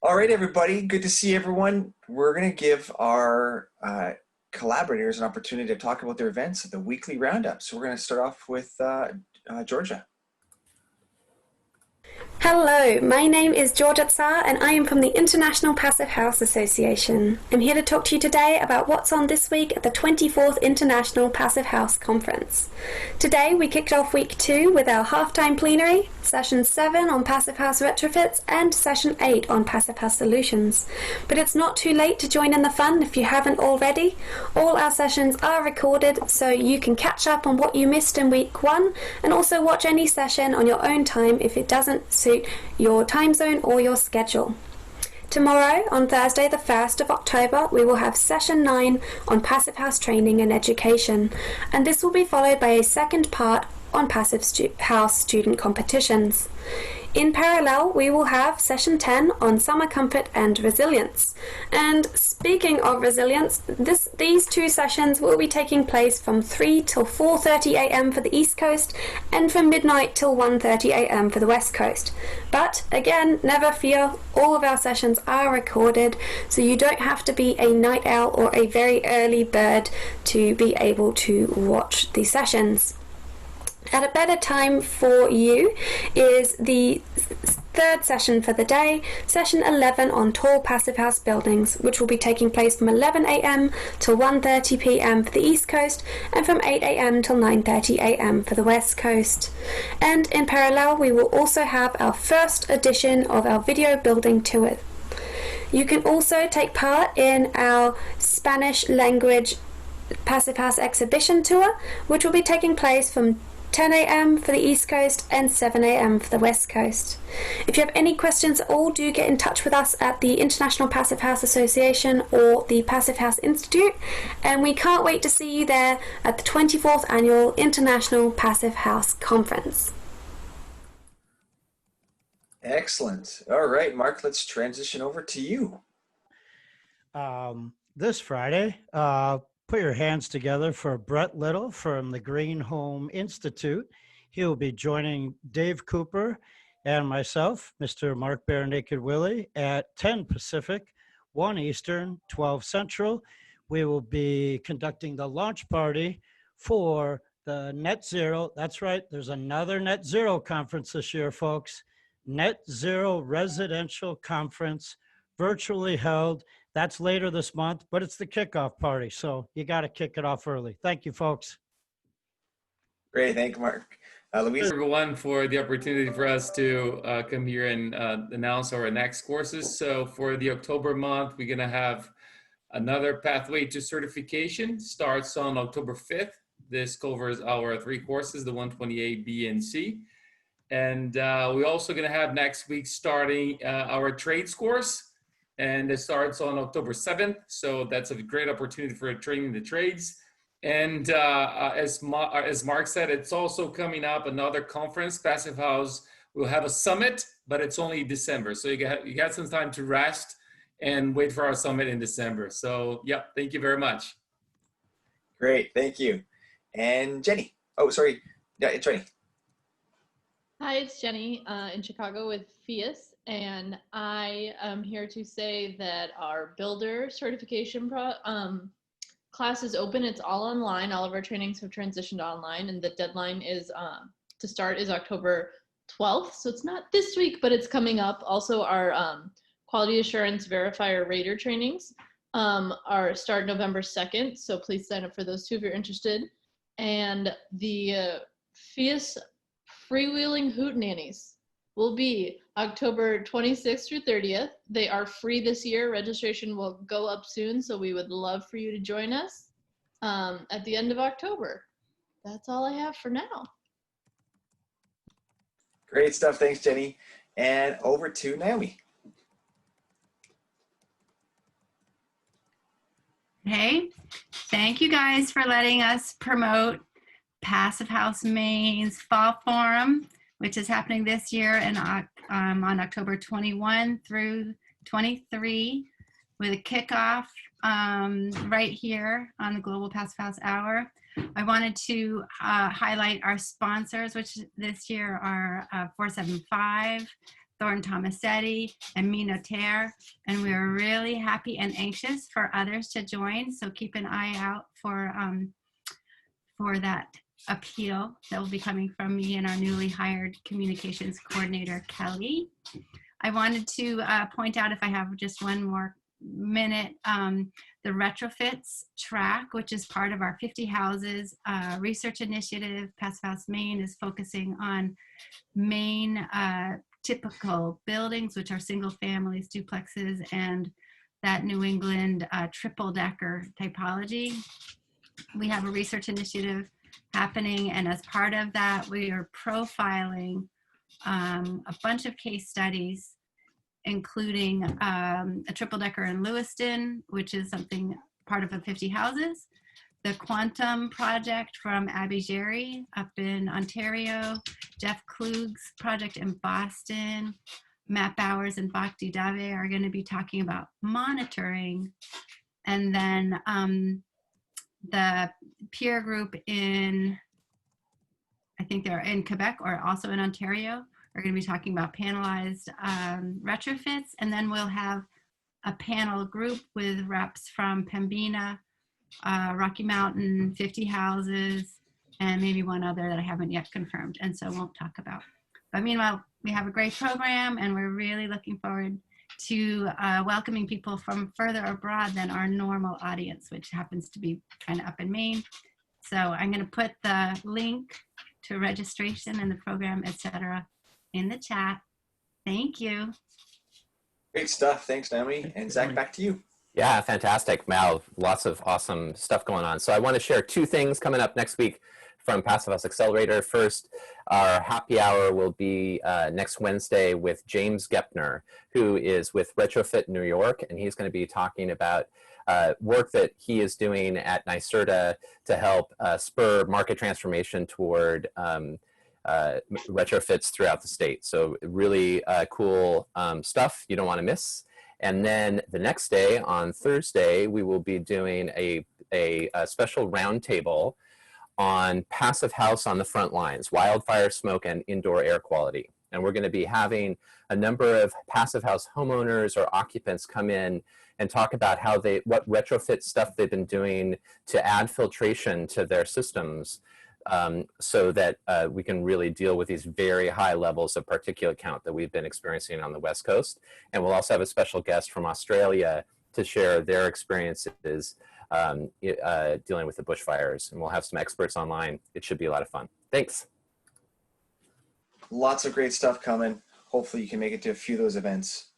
All right, everybody. Good to see everyone. We're going to give our collaborators an opportunity to talk about their events at the weekly roundup. So we're going to start off with Giorgia. Hello, my name is Giorgia Tzar and I am from the International Passivhaus Association. I'm here to talk to you today about what's on this week at the 24th International Passivhaus Conference. Today we kicked off week 2 with our halftime plenary, session 7 on Passivhaus retrofits and session 8 on Passivhaus solutions. But it's not too late to join in the fun if you haven't already. All our sessions are recorded so you can catch up on what you missed in week 1 and also watch any session on your own time if it doesn't suit your time zone or your schedule. Tomorrow, on Thursday the 1st of October, we will have session 9 on Passivhaus training and education, and this will be followed by a second part on Passivhaus student competitions. In parallel, we will have session 10 on summer comfort and resilience. And speaking of resilience, these two sessions will be taking place from 3 till 4:30 a.m. for the East Coast and from midnight till 1:30 a.m. for the West Coast. But again, never fear, all of our sessions are recorded, so you don't have to be a night owl or a very early bird to be able to watch the sessions. At a better time for you is the third session for the day, session 11 on tall Passivhaus buildings, which will be taking place from 11 a.m. till 1:30 p.m. for the East Coast and from 8 a.m. till 9:30 a.m. for the West Coast. And in parallel, we will also have our first edition of our video building tour. You can also take part in our Spanish language Passivhaus exhibition tour, which will be taking place from 10 a.m. for the East Coast and 7 a.m. for the West Coast. If you have any questions at all, do get in touch with us at the International Passivhaus Association or the Passivhaus Institute, and we can't wait to see you there at the 24th Annual International Passivhaus Conference. Excellent. All right, Mark, let's transition over to you. This Friday, put your hands together for Brett Little from the Green Home Institute. He will be joining Dave Cooper and myself, Mr. Mark Bare Naked Willie, at 10 Pacific, 1 Eastern, 12 Central. We will be conducting the launch party for the Net Zero. That's right, there's another Net Zero conference this year, folks. Net Zero Residential Conference, virtually held. That's later this month, but it's the kickoff party, so you got to kick it off early. Thank you, folks. Great, thank you, Mark. Luiz? Thanks, everyone, for the opportunity for us to come here and announce our next courses. So for the October month, we're going to have another Pathway to Certification. Starts on October 5th. This covers our 3 courses, the 128 B and C. And we're also going to have next week starting our trades course. And it starts on October 7th. So that's a great opportunity for training the trades. And as Mark said, it's also coming up another conference, Passivhaus. We'll have a summit, but it's only December. So you got some time to rest and wait for our summit in December. So yeah, thank you very much. Great, thank you. And Jennie. Oh, sorry. Yeah, it's Jennie. Hi, it's Jennie in Chicago with FIAS, and I am here to say that our builder certification class is open. It's all online. All of our trainings have transitioned online, and the deadline is to start is October 12th. So it's not this week, but it's coming up. Also, our quality assurance verifier rater trainings are start November 2nd. So please sign up for those too if you're interested. And the FIAS Freewheeling Hootenannies will be October 26th through 30th. They are free this year. Registration will go up soon, so we would love for you to join us at the end of October. That's all I have for now. Great stuff. Thanks, Jennie. And over to Naomi. Hey, thank you guys for letting us promote Passivhaus Maine's Fall Forum, which is happening this year and on October 21 through 23 with a kickoff right here on the Global Passivhaus Hour. I wanted to highlight our sponsors, which this year are 475, Thornton Tomasetti, and Minotaur. And we're really happy and anxious for others to join. So keep an eye out for that appeal that will be coming from me and our newly hired communications coordinator, Kelly. I wanted to point out, if I have just one more minute, the retrofits track, which is part of our 50 houses research initiative. Passivhaus Maine is focusing on Maine typical buildings, which are single families, duplexes, and that New England triple decker typology. We have a research initiative happening, and as part of that, we are profiling a bunch of case studies, including a triple decker in Lewiston, which is something part of a 50 houses, the Quantum project from Abby Jerry up in Ontario, Jeff Klug's project in Boston, Matt Bowers and Bhakti Dave are going to be talking about monitoring. And then the peer group in, I think they're in Quebec or also in Ontario, are going to be talking about panelized retrofits. And then we'll have a panel group with reps from Pembina, Rocky Mountain, 50 houses, and maybe one other that I haven't yet confirmed, and so won't talk about. But meanwhile, we have a great program, and we're really looking forward to welcoming people from further abroad than our normal audience, which happens to be kind of up in Maine. So I'm going to put the link to registration and the program, etc., in the chat. Thank you. Great stuff. Thanks, Naomi. And Zach, back to you. Yeah, fantastic. Wow, lots of awesome stuff going on. So I want to share two things coming up next week from Passivhaus Accelerator. First, our happy hour will be next Wednesday with James Gepner, who is with Retrofit New York, and he's going to be talking about work that he is doing at NYSERDA to help spur market transformation toward retrofits throughout the state. So really cool stuff you don't want to miss. And then the next day, on Thursday, we will be doing a special roundtable on passive house on the front lines, wildfire smoke and indoor air quality. And we're going to be having a number of passive house homeowners or occupants come in and talk about how what retrofit stuff they've been doing to add filtration to their systems, so that we can really deal with these very high levels of particulate count that we've been experiencing on the West Coast. And we'll also have a special guest from Australia to share their experiences dealing with the bushfires. And we'll have some experts online. It should be a lot of fun. Thanks. Lots of great stuff coming. Hopefully you can make it to a few of those events.